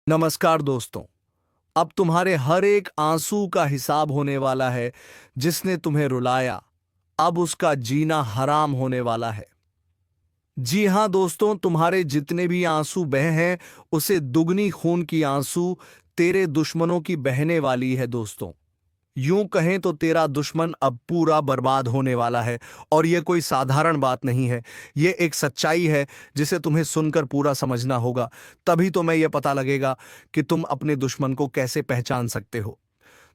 नमस्कार दोस्तों। अब तुम्हारे हर एक आंसू का हिसाब होने वाला है। जिसने तुम्हें रुलाया, अब उसका जीना हराम होने वाला है। जी हां दोस्तों, तुम्हारे जितने भी आंसू बहे हैं, उसे दुगनी खून की आंसू तेरे दुश्मनों की बहने वाली है दोस्तों। यूं कहें तो तेरा दुश्मन अब पूरा बर्बाद होने वाला है। और यह कोई साधारण बात नहीं है, यह एक सच्चाई है जिसे तुम्हें सुनकर पूरा समझना होगा। तभी तो मैं यह पता लगेगा कि तुम अपने दुश्मन को कैसे पहचान सकते हो।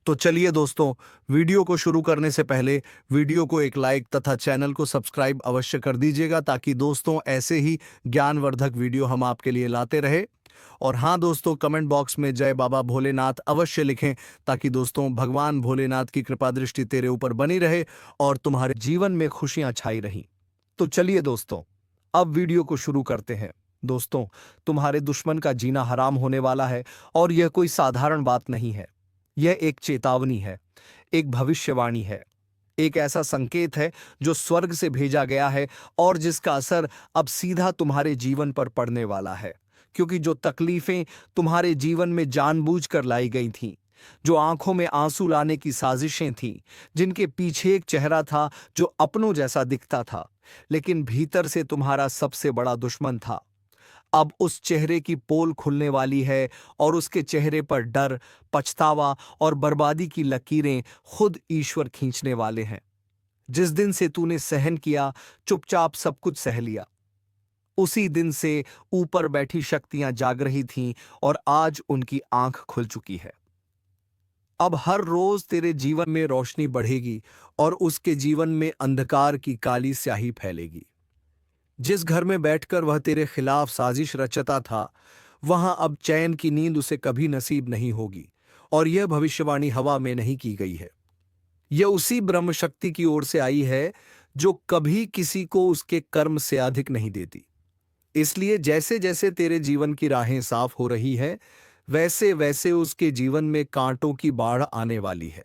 तो चलिए दोस्तों, वीडियो को शुरू करने से पहले वीडियो को एक लाइक तथा चैनल को सब्सक्राइब अवश्य कर दीजिएगा, ताकि दोस्तों ऐसे ही ज्ञानवर्धक वीडियो हम आपके लिए लाते रहे। और हाँ दोस्तों, कमेंट बॉक्स में जय बाबा भोलेनाथ अवश्य लिखें, ताकि दोस्तों भगवान भोलेनाथ की कृपा दृष्टि तेरे ऊपर बनी रहे और तुम्हारे जीवन में खुशियां छाई रहीं। तो चलिए दोस्तों, अब वीडियो को शुरू करते हैं। दोस्तों, तुम्हारे दुश्मन का जीना हराम होने वाला है, और यह कोई साधारण बात नहीं है। यह एक चेतावनी है, एक भविष्यवाणी है, एक ऐसा संकेत है जो स्वर्ग से भेजा गया है और जिसका असर अब सीधा तुम्हारे जीवन पर पड़ने वाला है। क्योंकि जो तकलीफें तुम्हारे जीवन में जानबूझकर लाई गई थीं, जो आंखों में आंसू लाने की साजिशें थीं, जिनके पीछे एक चेहरा था जो अपनों जैसा दिखता था, लेकिन भीतर से तुम्हारा सबसे बड़ा दुश्मन था, अब उस चेहरे की पोल खुलने वाली है और उसके चेहरे पर डर, पछतावा और बर्बादी की लकीरें खुद ईश्वर खींचने वाले हैं। जिस दिन से तूने सहन किया, चुपचाप सब कुछ सह लिया, उसी दिन से ऊपर बैठी शक्तियां जाग रही थीं और आज उनकी आंख खुल चुकी है। अब हर रोज तेरे जीवन में रोशनी बढ़ेगी और उसके जीवन में अंधकार की काली स्याही फैलेगी। जिस घर में बैठकर वह तेरे खिलाफ साजिश रचता था, वहां अब चैन की नींद उसे कभी नसीब नहीं होगी। और यह भविष्यवाणी हवा में नहीं की गई है, यह उसी ब्रह्म शक्ति की ओर से आई है जो कभी किसी को उसके कर्म से अधिक नहीं देती। इसलिए जैसे जैसे तेरे जीवन की राहें साफ हो रही है, वैसे वैसे उसके जीवन में कांटों की बाढ़ आने वाली है।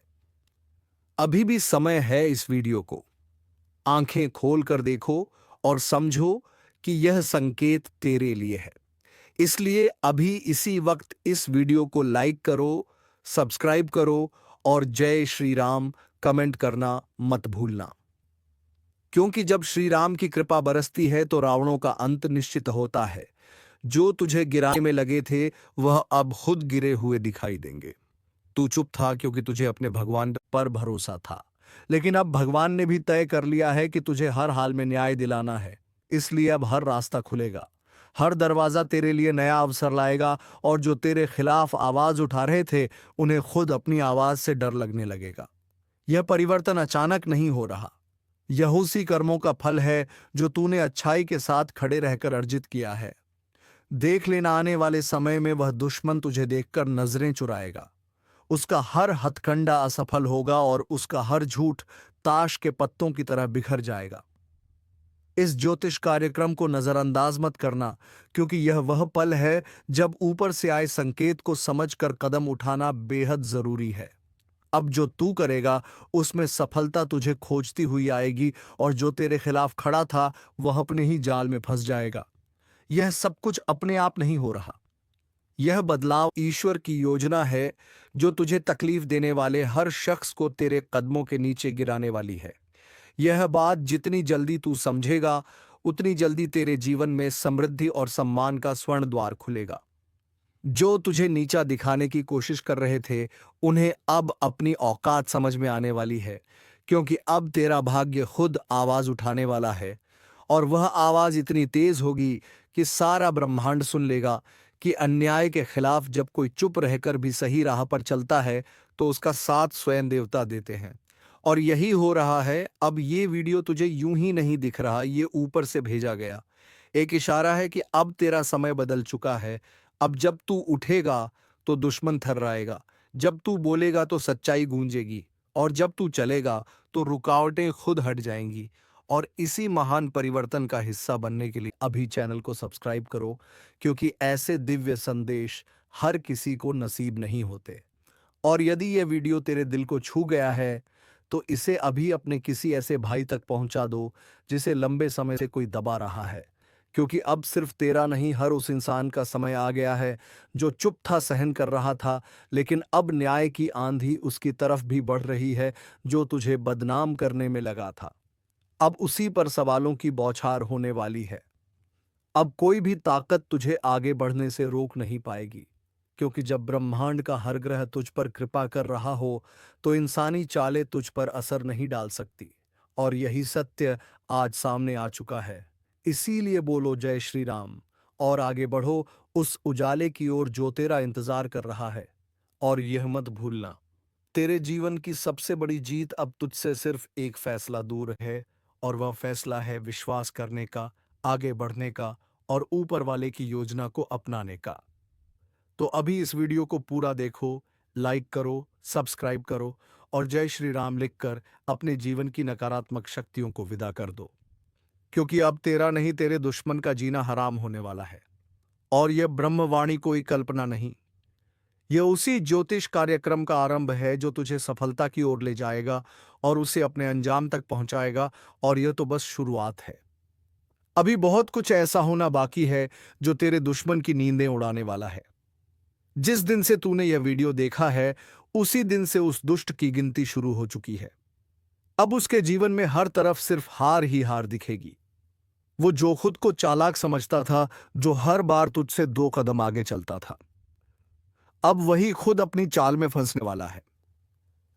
अभी भी समय है इस वीडियो को आंखें खोल कर देखो और समझो कि यह संकेत तेरे लिए है। इसलिए अभी इसी वक्त इस वीडियो को लाइक करो, सब्सक्राइब करो और जय श्री राम कमेंट करना मत भूलना। क्योंकि जब श्री राम की कृपा बरसती है तो रावणों का अंत निश्चित होता है। जो तुझे गिराने में लगे थे, वह अब खुद गिरे हुए दिखाई देंगे। तू चुप था क्योंकि तुझे अपने भगवान पर भरोसा था, लेकिन अब भगवान ने भी तय कर लिया है कि तुझे हर हाल में न्याय दिलाना है। इसलिए अब हर रास्ता खुलेगा, हर दरवाजा तेरे लिए नया अवसर लाएगा, और जो तेरे खिलाफ आवाज उठा रहे थे, उन्हें खुद अपनी आवाज से डर लगने लगेगा। यह परिवर्तन अचानक नहीं हो रहा, यह उसी कर्मों का फल है जो तूने अच्छाई के साथ खड़े रहकर अर्जित किया है। देख लेना, आने वाले समय में वह दुश्मन तुझे देखकर नजरें चुराएगा, उसका हर हथकंडा असफल होगा और उसका हर झूठ ताश के पत्तों की तरह बिखर जाएगा। इस ज्योतिष कार्यक्रम को नजरअंदाज मत करना, क्योंकि यह वह पल है जब ऊपर से आए संकेत को समझकर कदम उठाना बेहद जरूरी है। अब जो तू करेगा, उसमें सफलता तुझे खोजती हुई आएगी, और जो तेरे खिलाफ खड़ा था, वह अपने ही जाल में फंस जाएगा। यह सब कुछ अपने आप नहीं हो रहा, यह बदलाव ईश्वर की योजना है, जो तुझे तकलीफ देने वाले हर शख्स को तेरे कदमों के नीचे गिराने वाली है। यह बात जितनी जल्दी तू समझेगा, उतनी जल्दी तेरे जीवन में समृद्धि और सम्मान का स्वर्ण द्वार खुलेगा। जो तुझे नीचा दिखाने की कोशिश कर रहे थे, उन्हें अब अपनी औकात समझ में आने वाली है, क्योंकि अब तेरा भाग्य खुद आवाज उठाने वाला है। और वह आवाज इतनी तेज होगी कि सारा ब्रह्मांड सुन लेगा कि अन्याय के खिलाफ जब कोई चुप रहकर भी सही राह पर चलता है, तो उसका साथ स्वयं देवता देते हैं। और यही हो रहा है। अब ये वीडियो तुझे यूं ही नहीं दिख रहा, ये ऊपर से भेजा गया एक इशारा है कि अब तेरा समय बदल चुका है। अब जब तू उठेगा तो दुश्मन थर्राएगा, जब तू बोलेगा तो सच्चाई गूंजेगी, और जब तू चलेगा तो रुकावटें खुद हट जाएंगी। और इसी महान परिवर्तन का हिस्सा बनने के लिए अभी चैनल को सब्सक्राइब करो, क्योंकि ऐसे दिव्य संदेश हर किसी को नसीब नहीं होते। और यदि यह वीडियो तेरे दिल को छू गया है, तो इसे अभी अपने किसी ऐसे भाई तक पहुंचा दो जिसे लंबे समय से कोई दबा रहा है, क्योंकि अब सिर्फ तेरा नहीं, हर उस इंसान का समय आ गया है जो चुप था, सहन कर रहा था, लेकिन अब न्याय की आंधी उसकी तरफ भी बढ़ रही है जो तुझे बदनाम करने में लगा था। अब उसी पर सवालों की बौछार होने वाली है। अब कोई भी ताकत तुझे आगे बढ़ने से रोक नहीं पाएगी, क्योंकि जब ब्रह्मांड का हर ग्रह तुझ पर कृपा कर रहा हो तो इंसानी चालें तुझ पर असर नहीं डाल सकती। और यही सत्य आज सामने आ चुका है। इसीलिए बोलो जय श्री राम और आगे बढ़ो उस उजाले की ओर जो तेरा इंतजार कर रहा है। और यह मत भूलना, तेरे जीवन की सबसे बड़ी जीत अब तुझसे सिर्फ एक फैसला दूर है, और वह फैसला है विश्वास करने का, आगे बढ़ने का और ऊपर वाले की योजना को अपनाने का। तो अभी इस वीडियो को पूरा देखो, लाइक करो, सब्सक्राइब करो और जय श्री राम लिखकर अपने जीवन की नकारात्मक शक्तियों को विदा कर दो, क्योंकि अब तेरा नहीं, तेरे दुश्मन का जीना हराम होने वाला है। और यह ब्रह्मवाणी कोई कल्पना नहीं, यह उसी ज्योतिष कार्यक्रम का आरंभ है जो तुझे सफलता की ओर ले जाएगा और उसे अपने अंजाम तक पहुंचाएगा। और यह तो बस शुरुआत है। अभी बहुत कुछ ऐसा होना बाकी है जो तेरे दुश्मन की नींदें उड़ाने वाला है। जिस दिन से तूने यह वीडियो देखा है उसी दिन से उस दुष्ट की गिनती शुरू हो चुकी है। अब उसके जीवन में हर तरफ सिर्फ हार ही हार दिखेगी। वो जो खुद को चालाक समझता था, जो हर बार तुझसे 2 कदम आगे चलता था, अब वही खुद अपनी चाल में फंसने वाला है।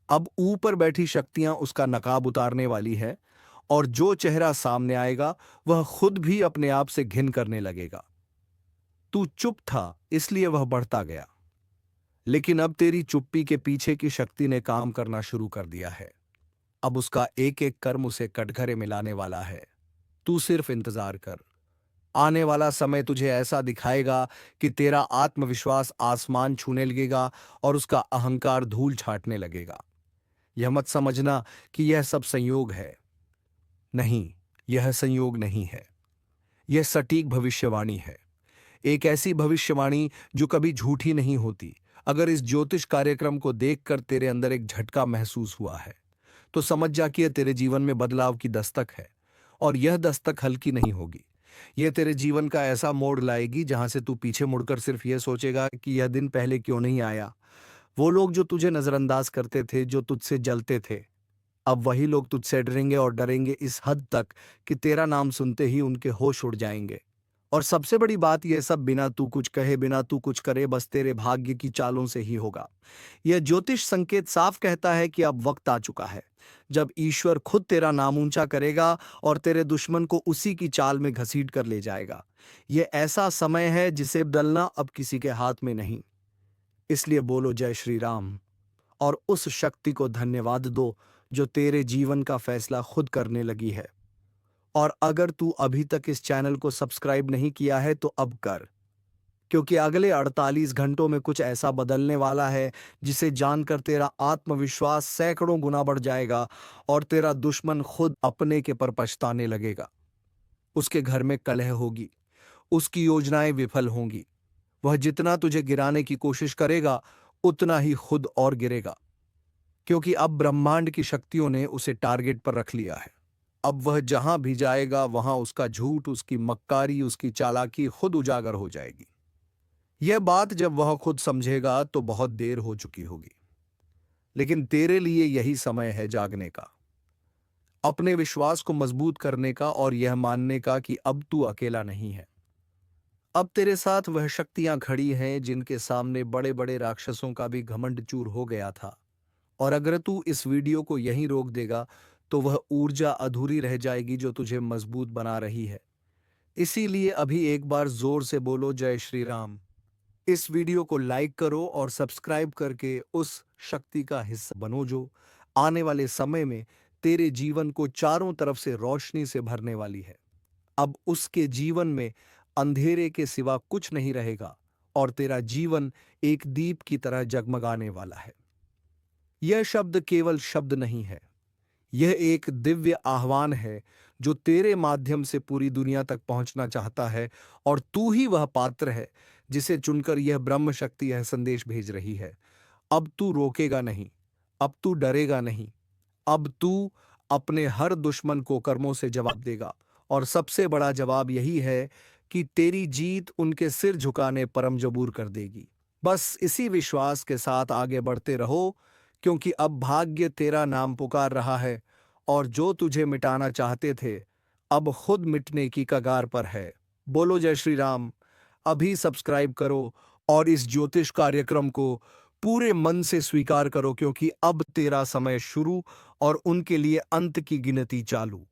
अब ऊपर बैठी शक्तियां उसका नकाब उतारने वाली है और जो चेहरा सामने आएगा वह खुद भी अपने आप से घिन करने लगेगा। तू चुप था इसलिए वह बढ़ता गया, लेकिन अब तेरी चुप्पी के पीछे की शक्ति ने काम करना शुरू कर दिया है। अब उसका एक एक कर्म उसे कटघरे मिलाने वाला है। तू सिर्फ इंतजार कर। आने वाला समय तुझे ऐसा दिखाएगा कि तेरा आत्मविश्वास आसमान छूने लगेगा और उसका अहंकार धूल छाटने लगेगा। यह मत समझना कि यह सब संयोग है। नहीं, यह संयोग नहीं है। यह सटीक भविष्यवाणी है। एक ऐसी भविष्यवाणी जो कभी झूठी नहीं होती। अगर इस ज्योतिष कार्यक्रम को देखकर तेरे अंदर एक झटका महसूस हुआ है तो समझ जा कि यह तेरे जीवन में बदलाव की दस्तक है। और यह दस्तक हल्की नहीं होगी। यह तेरे जीवन का ऐसा मोड़ लाएगी जहां से तू पीछे मुड़कर सिर्फ यह सोचेगा कि यह दिन पहले क्यों नहीं आया। वो लोग जो तुझे नजरअंदाज करते थे, जो तुझसे जलते थे, अब वही लोग तुझसे डरेंगे और डरेंगे इस हद तक कि तेरा नाम सुनते ही उनके होश उड़ जाएंगे। और सबसे बड़ी बात, यह सब बिना तू कुछ कहे, बिना तू कुछ करे, बस तेरे भाग्य की चालों से ही होगा। यह ज्योतिष संकेत साफ कहता है कि अब वक्त आ चुका है जब ईश्वर खुद तेरा नाम ऊंचा करेगा और तेरे दुश्मन को उसी की चाल में घसीट कर ले जाएगा। यह ऐसा समय है जिसे बदलना अब किसी के हाथ में नहीं। इसलिए बोलो जय श्री राम और उस शक्ति को धन्यवाद दो जो तेरे जीवन का फैसला खुद करने लगी है। और अगर तू अभी तक इस चैनल को सब्सक्राइब नहीं किया है तो अब कर, क्योंकि अगले 48 घंटों में कुछ ऐसा बदलने वाला है जिसे जानकर तेरा आत्मविश्वास सैकड़ों गुना बढ़ जाएगा और तेरा दुश्मन खुद अपने के पर पछताने लगेगा। उसके घर में कलह होगी, उसकी योजनाएं विफल होंगी। वह जितना तुझे गिराने की कोशिश करेगा उतना ही खुद और गिरेगा, क्योंकि अब ब्रह्मांड की शक्तियों ने उसे टारगेट पर रख लिया है। अब वह जहां भी जाएगा वहां उसका झूठ, उसकी मक्कारी, उसकी चालाकी खुद उजागर हो जाएगी। यह बात जब वह खुद समझेगा तो बहुत देर हो चुकी होगी। लेकिन तेरे लिए यही समय है जागने का, अपने विश्वास को मजबूत करने का और यह मानने का कि अब तू अकेला नहीं है। अब तेरे साथ वह शक्तियां खड़ी हैं जिनके सामने बड़े बड़े राक्षसों का भी घमंड चूर हो गया था। और अगर तू इस वीडियो को यहीं रोक देगा तो वह ऊर्जा अधूरी रह जाएगी जो तुझे मजबूत बना रही है। इसीलिए अभी एक बार जोर से बोलो जय श्री राम। इस वीडियो को लाइक करो और सब्सक्राइब करके उस शक्ति का हिस्सा बनो जो आने वाले समय में तेरे जीवन को चारों तरफ से रोशनी से भरने वाली है। अब उसके जीवन में अंधेरे के सिवा कुछ नहीं रहेगा और तेरा जीवन एक दीप की तरह जगमगाने वाला है। यह शब्द केवल शब्द नहीं है, यह एक दिव्य आह्वान है जो तेरे माध्यम से पूरी दुनिया तक पहुंचना चाहता है। और तू ही वह पात्र है जिसे चुनकर यह ब्रह्म शक्ति यह संदेश भेज रही है। अब तू रोकेगा नहीं, अब तू डरेगा नहीं, अब तू अपने हर दुश्मन को कर्मों से जवाब देगा। और सबसे बड़ा जवाब यही है कि तेरी जीत उनके सिर झुकाने पर मजबूर कर देगी। बस इसी विश्वास के साथ आगे बढ़ते रहो, क्योंकि अब भाग्य तेरा नाम पुकार रहा है और जो तुझे मिटाना चाहते थे अब खुद मिटने की कगार पर है। बोलो जय श्री राम। अभी सब्सक्राइब करो और इस ज्योतिष कार्यक्रम को पूरे मन से स्वीकार करो, क्योंकि अब तेरा समय शुरू और उनके लिए अंत की गिनती चालू।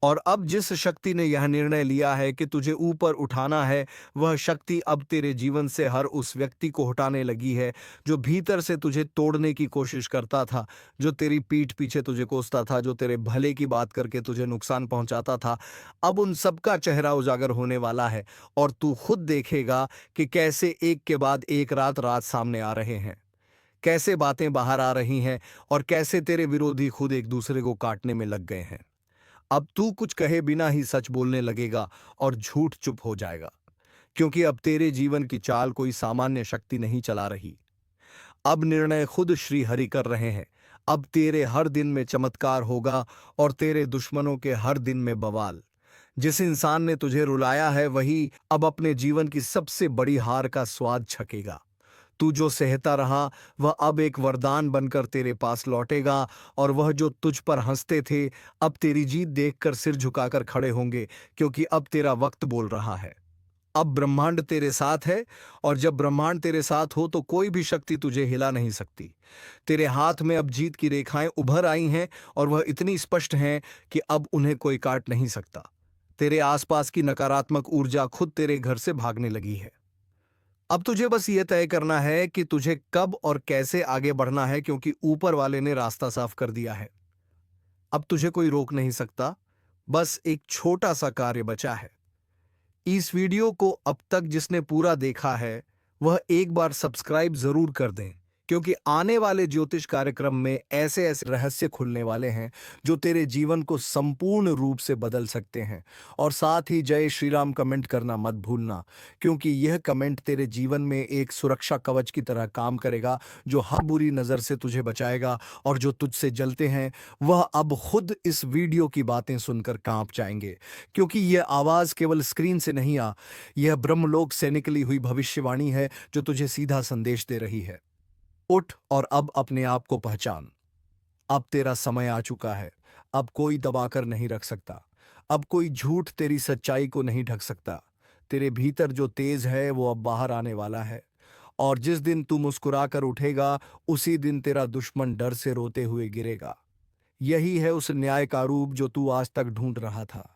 और अब जिस शक्ति ने यह निर्णय लिया है कि तुझे ऊपर उठाना है, वह शक्ति अब तेरे जीवन से हर उस व्यक्ति को हटाने लगी है जो भीतर से तुझे तोड़ने की कोशिश करता था, जो तेरी पीठ पीछे तुझे कोसता था, जो तेरे भले की बात करके तुझे नुकसान पहुंचाता था। अब उन सबका चेहरा उजागर होने वाला है और तू खुद देखेगा कि कैसे एक के बाद एक रात रात सामने आ रहे हैं, कैसे बातें बाहर आ रही हैं और कैसे तेरे विरोधी खुद एक दूसरे को काटने में लग गए हैं। अब तू कुछ कहे बिना ही सच बोलने लगेगा और झूठ चुप हो जाएगा, क्योंकि अब तेरे जीवन की चाल कोई सामान्य शक्ति नहीं चला रही। अब निर्णय खुद श्री हरि कर रहे हैं। अब तेरे हर दिन में चमत्कार होगा और तेरे दुश्मनों के हर दिन में बवाल। जिस इंसान ने तुझे रुलाया है वही अब अपने जीवन की सबसे बड़ी हार का स्वाद छकेगा। तू जो सहता रहा वह अब एक वरदान बनकर तेरे पास लौटेगा, और वह जो तुझ पर हंसते थे अब तेरी जीत देखकर सिर झुकाकर खड़े होंगे, क्योंकि अब तेरा वक्त बोल रहा है। अब ब्रह्मांड तेरे साथ है, और जब ब्रह्मांड तेरे साथ हो तो कोई भी शक्ति तुझे हिला नहीं सकती। तेरे हाथ में अब जीत की रेखाएं उभर आई हैं और वह इतनी स्पष्ट हैं कि अब उन्हें कोई काट नहीं सकता। तेरे आसपास की नकारात्मक ऊर्जा खुद तेरे घर से भागने लगी है। अब तुझे बस ये तय करना है कि तुझे कब और कैसे आगे बढ़ना है, क्योंकि ऊपर वाले ने रास्ता साफ कर दिया है। अब तुझे कोई रोक नहीं सकता। बस एक छोटा सा कार्य बचा है। इस वीडियो को अब तक जिसने पूरा देखा है वह एक बार सब्सक्राइब जरूर कर दें, क्योंकि आने वाले ज्योतिष कार्यक्रम में ऐसे ऐसे रहस्य खुलने वाले हैं जो तेरे जीवन को संपूर्ण रूप से बदल सकते हैं। और साथ ही जय श्री राम कमेंट करना मत भूलना, क्योंकि यह कमेंट तेरे जीवन में एक सुरक्षा कवच की तरह काम करेगा, जो हर बुरी नज़र से तुझे बचाएगा। और जो तुझसे जलते हैं वह अब खुद इस वीडियो की बातें सुनकर कांप जाएंगे, क्योंकि यह आवाज़ केवल स्क्रीन से नहीं यह ब्रह्मलोक से निकली हुई भविष्यवाणी है जो तुझे सीधा संदेश दे रही है। उठ और अब अपने आप को पहचान। अब तेरा समय आ चुका है। अब कोई दबाकर नहीं रख सकता। अब कोई झूठ तेरी सच्चाई को नहीं ढक सकता। तेरे भीतर जो तेज है वो अब बाहर आने वाला है, और जिस दिन तू मुस्कुरा कर उठेगा उसी दिन तेरा दुश्मन डर से रोते हुए गिरेगा। यही है उस न्याय का रूप जो तू आज तक ढूंढ रहा था।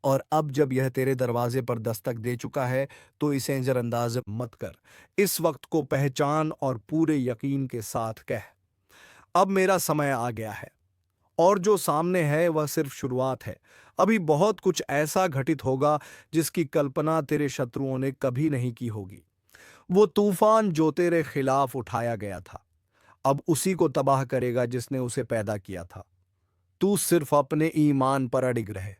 और अब जब यह तेरे दरवाजे पर दस्तक दे चुका है तो इसे नजरअंदाज मत कर। इस वक्त को पहचान और पूरे यकीन के साथ कह, अब मेरा समय आ गया है, और जो सामने है वह सिर्फ शुरुआत है। अभी बहुत कुछ ऐसा घटित होगा जिसकी कल्पना तेरे शत्रुओं ने कभी नहीं की होगी। वो तूफान जो तेरे खिलाफ उठाया गया था अब उसी को तबाह करेगा जिसने उसे पैदा किया था। तू सिर्फ अपने ईमान पर अडिग रहे,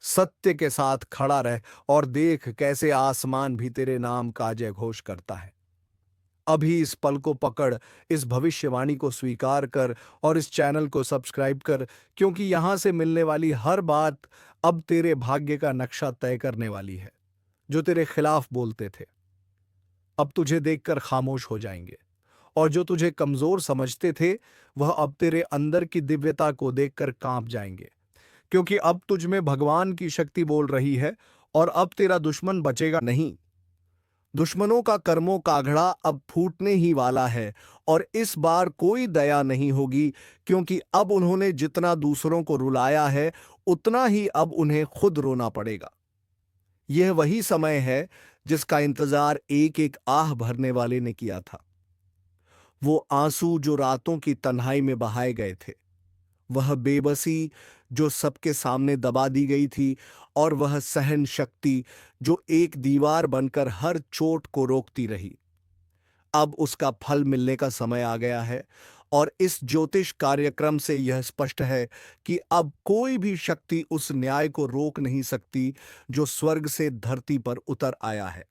सत्य के साथ खड़ा रह, और देख कैसे आसमान भी तेरे नाम का जय घोष करता है। अभी इस पल को पकड़, इस भविष्यवाणी को स्वीकार कर और इस चैनल को सब्सक्राइब कर, क्योंकि यहां से मिलने वाली हर बात अब तेरे भाग्य का नक्शा तय करने वाली है। जो तेरे खिलाफ बोलते थे अब तुझे देखकर खामोश हो जाएंगे, और जो तुझे कमजोर समझते थे वह अब तेरे अंदर की दिव्यता को देखकर कांप जाएंगे, क्योंकि अब तुझ में भगवान की शक्ति बोल रही है। और अब तेरा दुश्मन बचेगा नहीं। दुश्मनों का कर्मों का आंकड़ा अब फूटने ही वाला है, और इस बार कोई दया नहीं होगी, क्योंकि अब उन्होंने जितना दूसरों को रुलाया है उतना ही अब उन्हें खुद रोना पड़ेगा। यह वही समय है जिसका इंतजार एक एक आह भरने वाले ने किया था। वो आंसू जो रातों की तन्हाई में बहाए गए थे, वह बेबसी जो सबके सामने दबा दी गई थी, और वह सहन शक्ति जो एक दीवार बनकर हर चोट को रोकती रही, अब उसका फल मिलने का समय आ गया है। और इस ज्योतिष कार्यक्रम से यह स्पष्ट है कि अब कोई भी शक्ति उस न्याय को रोक नहीं सकती जो स्वर्ग से धरती पर उतर आया है।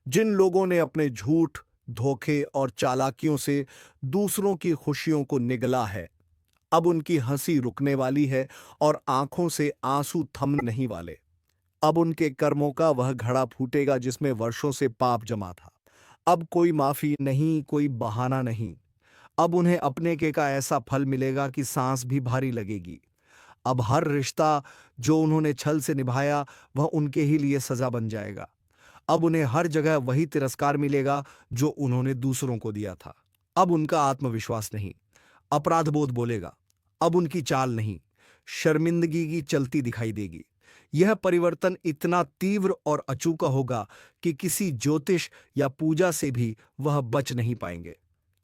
जिन लोगों ने अपने झूठ, धोखे और चालाकियों से दूसरों की खुशियों को निगला है, अब उनकी हंसी रुकने वाली है और आंखों से आंसू थमने नहीं वाले। अब उनके कर्मों का वह घड़ा फूटेगा जिसमें वर्षों से पाप जमा था। अब कोई माफी नहीं, कोई बहाना नहीं। अब उन्हें अपने के का ऐसा फल मिलेगा कि सांस भी भारी लगेगी। अब हर रिश्ता जो उन्होंने छल से निभाया वह उनके ही लिए सजा बन जाएगा। अब उन्हें हर जगह वही तिरस्कार मिलेगा जो उन्होंने दूसरों को दिया था। अब उनका आत्मविश्वास नहीं, अपराध बोध बोलेगा। अब उनकी चाल नहीं, शर्मिंदगी की चलती दिखाई देगी। यह परिवर्तन इतना तीव्र और अचूका होगा कि किसी ज्योतिष या पूजा से भी वह बच नहीं पाएंगे,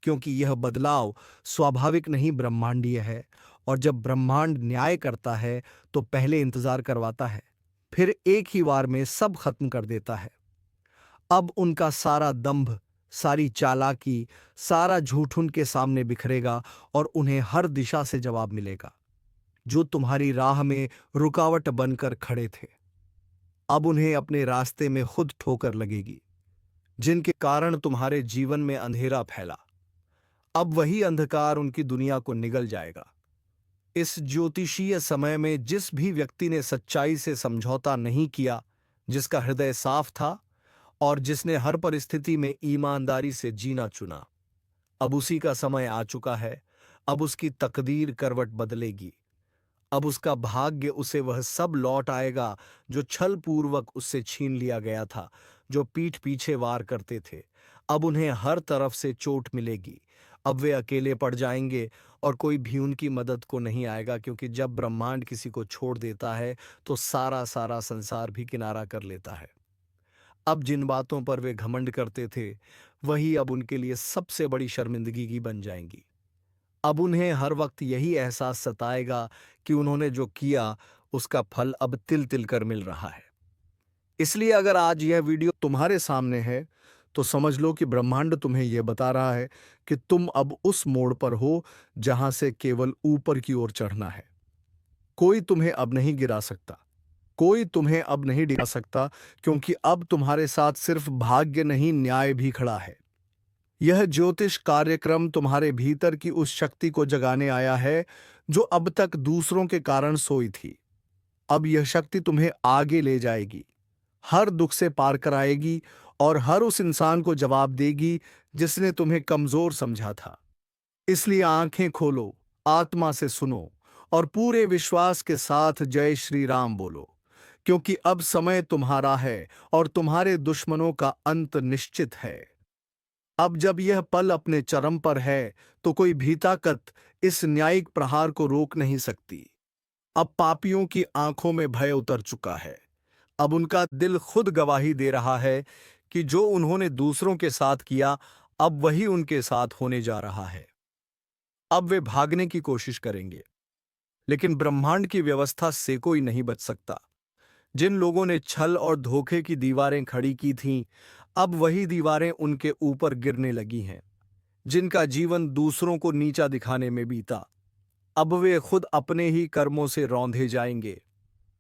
क्योंकि यह बदलाव स्वाभाविक नहीं, ब्रह्मांडीय है। और जब ब्रह्मांड न्याय करता है तो पहले इंतजार करवाता है, फिर एक ही वार में सब खत्म कर देता है। अब उनका सारा दंभ, सारी चालाकी, सारा झूठ उनके सामने बिखरेगा और उन्हें हर दिशा से जवाब मिलेगा। जो तुम्हारी राह में रुकावट बनकर खड़े थे, अब उन्हें अपने रास्ते में खुद ठोकर लगेगी। जिनके कारण तुम्हारे जीवन में अंधेरा फैला, अब वही अंधकार उनकी दुनिया को निगल जाएगा। इस ज्योतिषीय समय में जिस भी व्यक्ति ने सच्चाई से समझौता नहीं किया, जिसका हृदय साफ था और जिसने हर परिस्थिति में ईमानदारी से जीना चुना, अब उसी का समय आ चुका है। अब उसकी तकदीर करवट बदलेगी। अब उसका भाग्य उसे वह सब लौट आएगा जो छल पूर्वक उससे छीन लिया गया था, जो पीठ पीछे वार करते थे। अब उन्हें हर तरफ से चोट मिलेगी। अब वे अकेले पड़ जाएंगे और कोई भी उनकी मदद को नहीं आएगा, क्योंकि जब ब्रह्मांड किसी को छोड़ देता है तो सारा सारा संसार भी किनारा कर लेता है। अब जिन बातों पर वे घमंड करते थे वही अब उनके लिए सबसे बड़ी शर्मिंदगी की बन जाएंगी। अब उन्हें हर वक्त यही एहसास सताएगा कि उन्होंने जो किया उसका फल अब तिल तिल कर मिल रहा है। इसलिए अगर आज यह वीडियो तुम्हारे सामने है तो समझ लो कि ब्रह्मांड तुम्हें यह बता रहा है कि तुम अब उस मोड़ पर हो जहां से केवल ऊपर की ओर चढ़ना है। कोई तुम्हें अब नहीं गिरा सकता, कोई तुम्हें अब नहीं डिगा सकता, क्योंकि अब तुम्हारे साथ सिर्फ भाग्य नहीं, न्याय भी खड़ा है। यह ज्योतिष कार्यक्रम तुम्हारे भीतर की उस शक्ति को जगाने आया है जो अब तक दूसरों के कारण सोई थी। अब यह शक्ति तुम्हें आगे ले जाएगी, हर दुख से पार कराएगी और हर उस इंसान को जवाब देगी जिसने तुम्हें कमजोर समझा था। इसलिए आंखें खोलो, आत्मा से सुनो और पूरे विश्वास के साथ जय श्री राम बोलो, क्योंकि अब समय तुम्हारा है और तुम्हारे दुश्मनों का अंत निश्चित है। अब जब यह पल अपने चरम पर है तो कोई भी ताकत इस न्यायिक प्रहार को रोक नहीं सकती। अब पापियों की आंखों में भय उतर चुका है। अब उनका दिल खुद गवाही दे रहा है कि जो उन्होंने दूसरों के साथ किया अब वही उनके साथ होने जा रहा है। अब वे भागने की कोशिश करेंगे, लेकिन ब्रह्मांड की व्यवस्था से कोई नहीं बच सकता। जिन लोगों ने छल और धोखे की दीवारें खड़ी की थीं, अब वही दीवारें उनके ऊपर गिरने लगी हैं। जिनका जीवन दूसरों को नीचा दिखाने में बीता, अब वे खुद अपने ही कर्मों से रौंदे जाएंगे।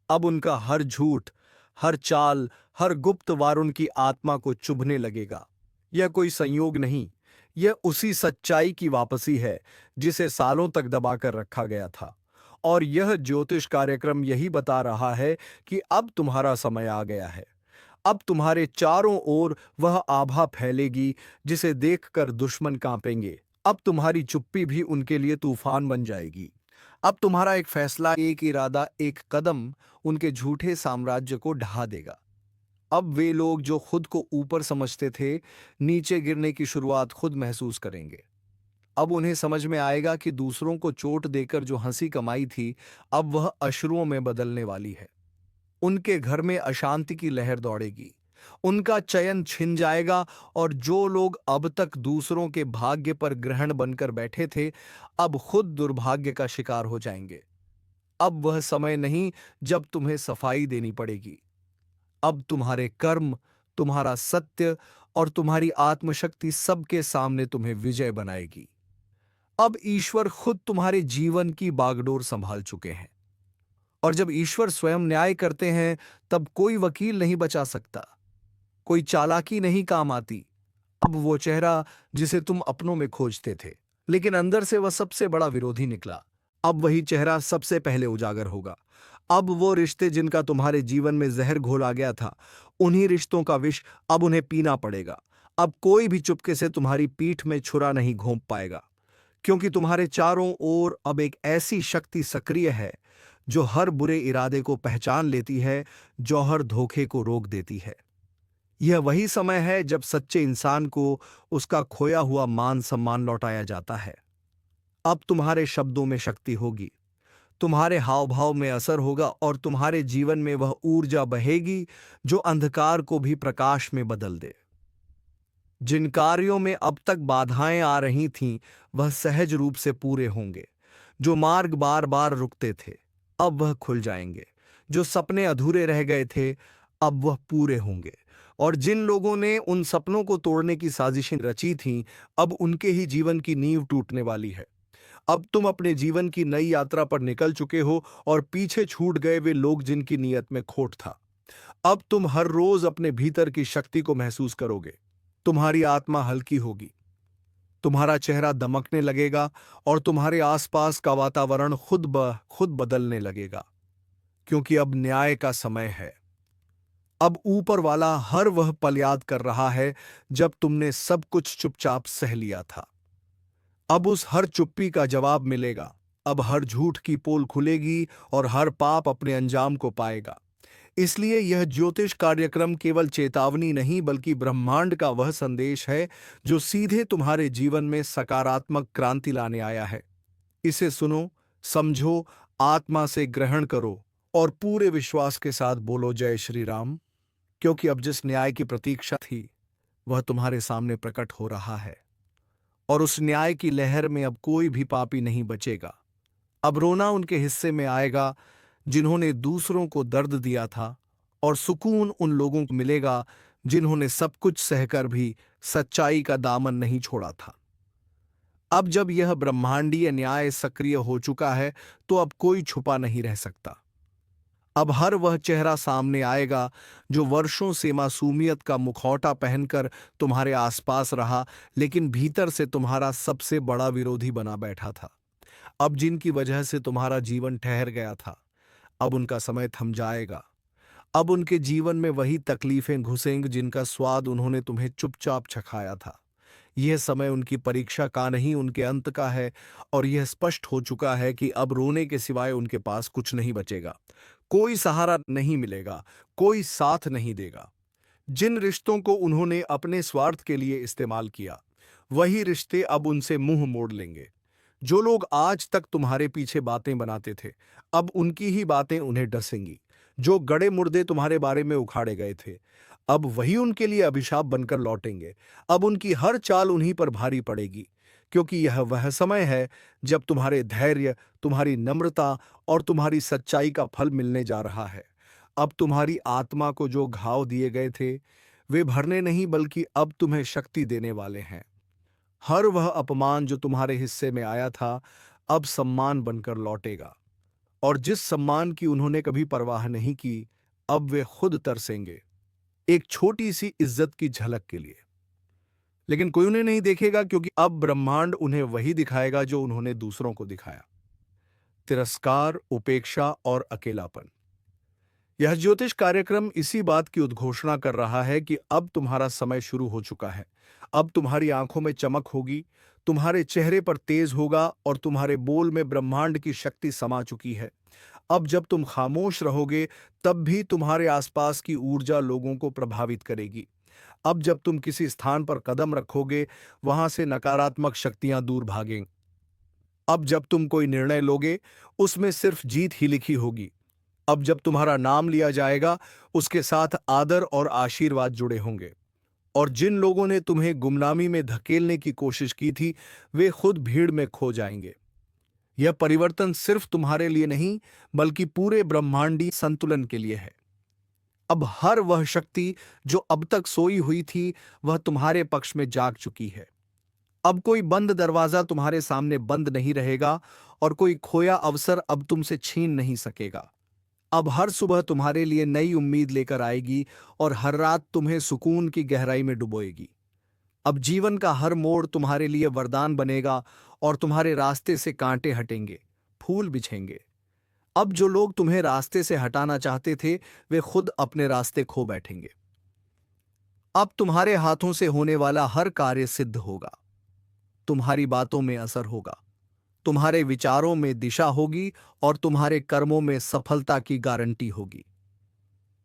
अब उनका हर झूठ, हर चाल, हर गुप्त वार उनकी आत्मा को चुभने लगेगा। यह कोई संयोग नहीं, यह उसी सच्चाई की वापसी है जिसे सालों तक दबाकर रखा गया था। और यह ज्योतिष कार्यक्रम यही बता रहा है कि अब तुम्हारा समय आ गया है। अब तुम्हारे चारों ओर वह आभा फैलेगी जिसे देखकर दुश्मन कांपेंगे। अब तुम्हारी चुप्पी भी उनके लिए तूफान बन जाएगी। अब तुम्हारा एक फैसला, एक इरादा, एक कदम उनके झूठे साम्राज्य को ढहा देगा। अब वे लोग जो खुद को ऊपर समझते थे, नीचे गिरने की शुरुआत खुद महसूस करेंगे। अब उन्हें समझ में आएगा कि दूसरों को चोट देकर जो हंसी कमाई थी, अब वह अश्रुओं में बदलने वाली है। उनके घर में अशांति की लहर दौड़ेगी, उनका चयन छिन जाएगा और जो लोग अब तक दूसरों के भाग्य पर ग्रहण बनकर बैठे थे, अब खुद दुर्भाग्य का शिकार हो जाएंगे। अब वह समय नहीं जब तुम्हें सफाई देनी पड़ेगी। अब तुम्हारे कर्म, तुम्हारा सत्य और तुम्हारी आत्मशक्ति सबके सामने तुम्हें विजय बनाएगी। अब ईश्वर खुद तुम्हारे जीवन की बागडोर संभाल चुके हैं। और जब ईश्वर स्वयं न्याय करते हैं तब कोई वकील नहीं बचा सकता, कोई चालाकी नहीं काम आती। अब वो चेहरा जिसे तुम अपनों में खोजते थे, लेकिन अंदर से वह सबसे बड़ा विरोधी निकला, अब वही चेहरा सबसे पहले उजागर होगा। अब वो रिश्ते जिनका तुम्हारे जीवन में जहर घोला गया था, उन्हीं रिश्तों का विष अब उन्हें पीना पड़ेगा। अब कोई भी चुपके से तुम्हारी पीठ में छुरा नहीं घोंप पाएगा, क्योंकि तुम्हारे चारों ओर अब एक ऐसी शक्ति सक्रिय है जो हर बुरे इरादे को पहचान लेती है, जो हर धोखे को रोक देती है। यह वही समय है जब सच्चे इंसान को उसका खोया हुआ मान सम्मान लौटाया जाता है। अब तुम्हारे शब्दों में शक्ति होगी, तुम्हारे हाव भाव में असर होगा और तुम्हारे जीवन में वह ऊर्जा बहेगी जो अंधकार को भी प्रकाश में बदल दे। जिन कार्यों में अब तक बाधाएं आ रही थीं, वह सहज रूप से पूरे होंगे। जो मार्ग बार बार रुकते थे, अब वह खुल जाएंगे। जो सपने अधूरे रह गए थे, अब वह पूरे होंगे। और जिन लोगों ने उन सपनों को तोड़ने की साजिशें रची थीं, अब उनके ही जीवन की नींव टूटने वाली है। अब तुम अपने जीवन की नई यात्रा पर निकल चुके हो और पीछे छूट गए वे लोग जिनकी नीयत में खोट था। अब तुम हर रोज अपने भीतर की शक्ति को महसूस करोगे। तुम्हारी आत्मा हल्की होगी, तुम्हारा चेहरा दमकने लगेगा और तुम्हारे आसपास का वातावरण खुद ब खुद बदलने लगेगा, क्योंकि अब न्याय का समय है। अब ऊपर वाला हर वह पल याद कर रहा है जब तुमने सब कुछ चुपचाप सह लिया था। अब उस हर चुप्पी का जवाब मिलेगा। अब हर झूठ की पोल खुलेगी और हर पाप अपने अंजाम को पाएगा। इसलिए यह ज्योतिष कार्यक्रम केवल चेतावनी नहीं, बल्कि ब्रह्मांड का वह संदेश है जो सीधे तुम्हारे जीवन में सकारात्मक क्रांति लाने आया है। इसे सुनो, समझो, आत्मा से ग्रहण करो और पूरे विश्वास के साथ बोलो जय श्री राम, क्योंकि अब जिस न्याय की प्रतीक्षा थी वह तुम्हारे सामने प्रकट हो रहा है। और उस न्याय की लहर में अब कोई भी पापी नहीं बचेगा। अब रोना उनके हिस्से में आएगा जिन्होंने दूसरों को दर्द दिया था, और सुकून उन लोगों को मिलेगा जिन्होंने सब कुछ सहकर भी सच्चाई का दामन नहीं छोड़ा था। अब जब यह ब्रह्मांडीय न्याय सक्रिय हो चुका है, तो अब कोई छुपा नहीं रह सकता। अब हर वह चेहरा सामने आएगा जो वर्षों से मासूमियत का मुखौटा पहनकर तुम्हारे आसपास रहा, लेकिन भीतर से तुम्हारा सबसे बड़ा विरोधी बना बैठा था। अब जिनकी वजह से तुम्हारा जीवन ठहर गया था, अब उनका समय थम जाएगा। अब उनके जीवन में वही तकलीफें घुसेंगी जिनका स्वाद उन्होंने तुम्हें चुपचाप चखाया था। यह समय उनकी परीक्षा का नहीं, उनके अंत का है। और यह स्पष्ट हो चुका है कि अब रोने के सिवाय उनके पास कुछ नहीं बचेगा। कोई सहारा नहीं मिलेगा, कोई साथ नहीं देगा। जिन रिश्तों को उन्होंने अपने स्वार्थ के लिए इस्तेमाल किया, वही रिश्ते अब उनसे मुंह मोड़ लेंगे। जो लोग आज तक तुम्हारे पीछे बातें बनाते थे, अब उनकी ही बातें उन्हें डसेंगी। जो गड़े मुर्दे तुम्हारे बारे में उखाड़े गए थे, अब वही उनके लिए अभिशाप बनकर लौटेंगे। अब उनकी हर चाल उन्हीं पर भारी पड़ेगी, क्योंकि यह वह समय है जब तुम्हारे धैर्य, तुम्हारी नम्रता और तुम्हारी सच्चाई का फल मिलने जा रहा है। अब तुम्हारी आत्मा को जो घाव दिए गए थे, वे भरने नहीं, बल्कि अब तुम्हें शक्ति देने वाले हैं। हर वह अपमान जो तुम्हारे हिस्से में आया था, अब सम्मान बनकर लौटेगा। और जिस सम्मान की उन्होंने कभी परवाह नहीं की, अब वे खुद तरसेंगे एक छोटी सी इज्जत की झलक के लिए। लेकिन कोई उन्हें नहीं देखेगा, क्योंकि अब ब्रह्मांड उन्हें वही दिखाएगा जो उन्होंने दूसरों को दिखाया: तिरस्कार, उपेक्षा और अकेलापन। यह ज्योतिष कार्यक्रम इसी बात की उद्घोषणा कर रहा है कि अब तुम्हारा समय शुरू हो चुका है। अब तुम्हारी आंखों में चमक होगी, तुम्हारे चेहरे पर तेज होगा और तुम्हारे बोल में ब्रह्मांड की शक्ति समा चुकी है। अब जब तुम खामोश रहोगे, तब भी तुम्हारे आसपास की ऊर्जा लोगों को प्रभावित करेगी। अब जब तुम किसी स्थान पर कदम रखोगे, वहां से नकारात्मक शक्तियां दूर भागेंगी। अब जब तुम कोई निर्णय लोगे, उसमें सिर्फ जीत ही लिखी होगी। अब जब तुम्हारा नाम लिया जाएगा, उसके साथ आदर और आशीर्वाद जुड़े होंगे। और जिन लोगों ने तुम्हें गुमनामी में धकेलने की कोशिश की थी, वे खुद भीड़ में खो जाएंगे। यह परिवर्तन सिर्फ तुम्हारे लिए नहीं, बल्कि पूरे ब्रह्मांडी संतुलन के लिए है। अब हर वह शक्ति जो अब तक सोई हुई थी, वह तुम्हारे पक्ष में जाग चुकी है। अब कोई बंद दरवाजा तुम्हारे सामने बंद नहीं रहेगा और कोई खोया अवसर अब तुमसे छीन नहीं सकेगा। अब हर सुबह तुम्हारे लिए नई उम्मीद लेकर आएगी और हर रात तुम्हें सुकून की गहराई में डुबोएगी। अब जीवन का हर मोड़ तुम्हारे लिए वरदान बनेगा और तुम्हारे रास्ते से कांटे हटेंगे, फूल बिछेंगे। अब जो लोग तुम्हें रास्ते से हटाना चाहते थे वे खुद अपने रास्ते खो बैठेंगे। अब तुम्हारे हाथों से होने वाला हर कार्य सिद्ध होगा। तुम्हारी बातों में असर होगा, तुम्हारे विचारों में दिशा होगी और तुम्हारे कर्मों में सफलता की गारंटी होगी।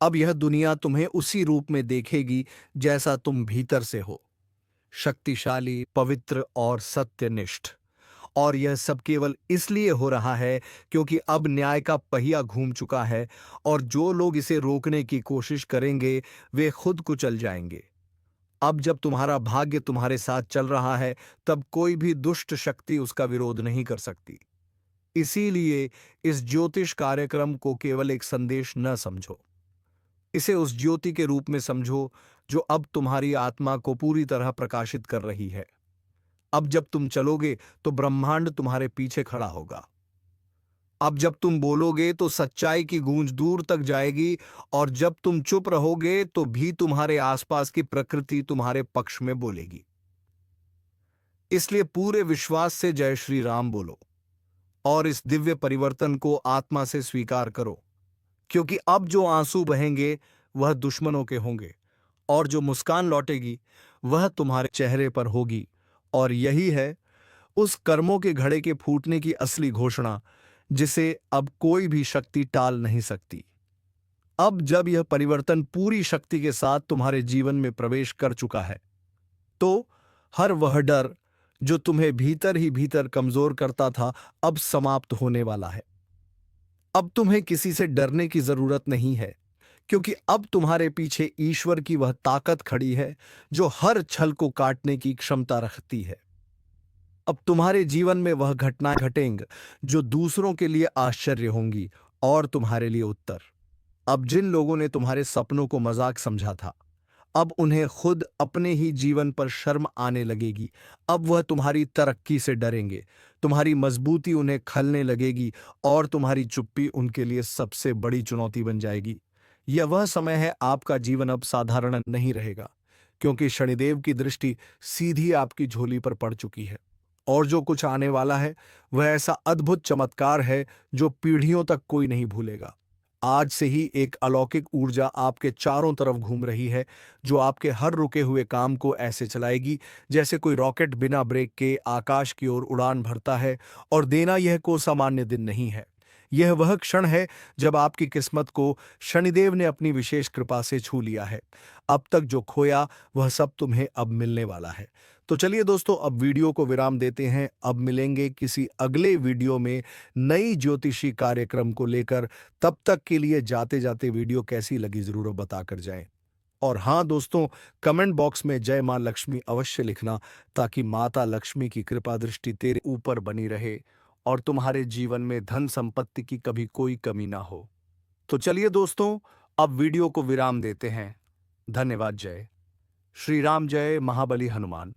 अब यह दुनिया तुम्हें उसी रूप में देखेगी जैसा तुम भीतर से हो, शक्तिशाली, पवित्र और सत्यनिष्ठ। और यह सब केवल इसलिए हो रहा है क्योंकि अब न्याय का पहिया घूम चुका है और जो लोग इसे रोकने की कोशिश करेंगे वे खुद कुचल जाएंगे। अब जब तुम्हारा भाग्य तुम्हारे साथ चल रहा है तब कोई भी दुष्ट शक्ति उसका विरोध नहीं कर सकती। इसीलिए इस ज्योतिष कार्यक्रम को केवल एक संदेश न समझो, इसे उस ज्योति के रूप में समझो जो अब तुम्हारी आत्मा को पूरी तरह प्रकाशित कर रही है। अब जब तुम चलोगे तो ब्रह्मांड तुम्हारे पीछे खड़ा होगा। अब जब तुम बोलोगे तो सच्चाई की गूंज दूर तक जाएगी और जब तुम चुप रहोगे तो भी तुम्हारे आसपास की प्रकृति तुम्हारे पक्ष में बोलेगी। इसलिए पूरे विश्वास से जय श्री राम बोलो और इस दिव्य परिवर्तन को आत्मा से स्वीकार करो, क्योंकि अब जो आंसू बहेंगे वह दुश्मनों के होंगे और जो मुस्कान लौटेगी वह तुम्हारे चेहरे पर होगी। और यही है उस कर्मों के घड़े के फूटने की असली घोषणा, जिसे अब कोई भी शक्ति टाल नहीं सकती। अब जब यह परिवर्तन पूरी शक्ति के साथ तुम्हारे जीवन में प्रवेश कर चुका है तो हर वह डर जो तुम्हें भीतर ही भीतर कमजोर करता था अब समाप्त होने वाला है। अब तुम्हें किसी से डरने की जरूरत नहीं है, क्योंकि अब तुम्हारे पीछे ईश्वर की वह ताकत खड़ी है जो हर छल को काटने की क्षमता रखती है। अब तुम्हारे जीवन में वह घटनाएं घटेंगी जो दूसरों के लिए आश्चर्य होंगी और तुम्हारे लिए उत्तर। अब जिन लोगों ने तुम्हारे सपनों को मजाक समझा था अब उन्हें खुद अपने ही जीवन पर शर्म आने लगेगी। अब वह तुम्हारी तरक्की से डरेंगे, तुम्हारी मजबूती उन्हें खलने लगेगी और तुम्हारी चुप्पी उनके लिए सबसे बड़ी चुनौती बन जाएगी। यह वह समय है, आपका जीवन अब साधारण नहीं रहेगा, क्योंकि शनिदेव की दृष्टि सीधी आपकी झोली पर पड़ चुकी है और जो कुछ आने वाला है वह ऐसा अद्भुत चमत्कार है जो पीढ़ियों तक कोई नहीं भूलेगा। आज से ही एक अलौकिक ऊर्जा आपके चारों तरफ घूम रही है जो आपके हर रुके हुए काम को ऐसे चलाएगी जैसे कोई रॉकेट बिना ब्रेक के आकाश की ओर उड़ान भरता है। और देना यह कोई सामान्य दिन नहीं है, यह वह क्षण है जब आपकी किस्मत को शनिदेव ने अपनी विशेष कृपा से छू लिया है। अब तक जो खोया वह सब तुम्हें अब मिलने वाला है। तो चलिए दोस्तों, अब वीडियो को विराम देते हैं। अब मिलेंगे किसी अगले वीडियो में नई ज्योतिषी कार्यक्रम को लेकर। तब तक के लिए जाते जाते वीडियो कैसी लगी जरूर बताकर जाएं। और हाँ दोस्तों, कमेंट बॉक्स में जय मां लक्ष्मी अवश्य लिखना, ताकि माता लक्ष्मी की कृपा दृष्टि तेरे ऊपर बनी रहे और तुम्हारे जीवन में धन संपत्ति की कभी कोई कमी ना हो। तो चलिए दोस्तों, अब वीडियो को विराम देते हैं। धन्यवाद। जय श्री राम, जय महाबली हनुमान।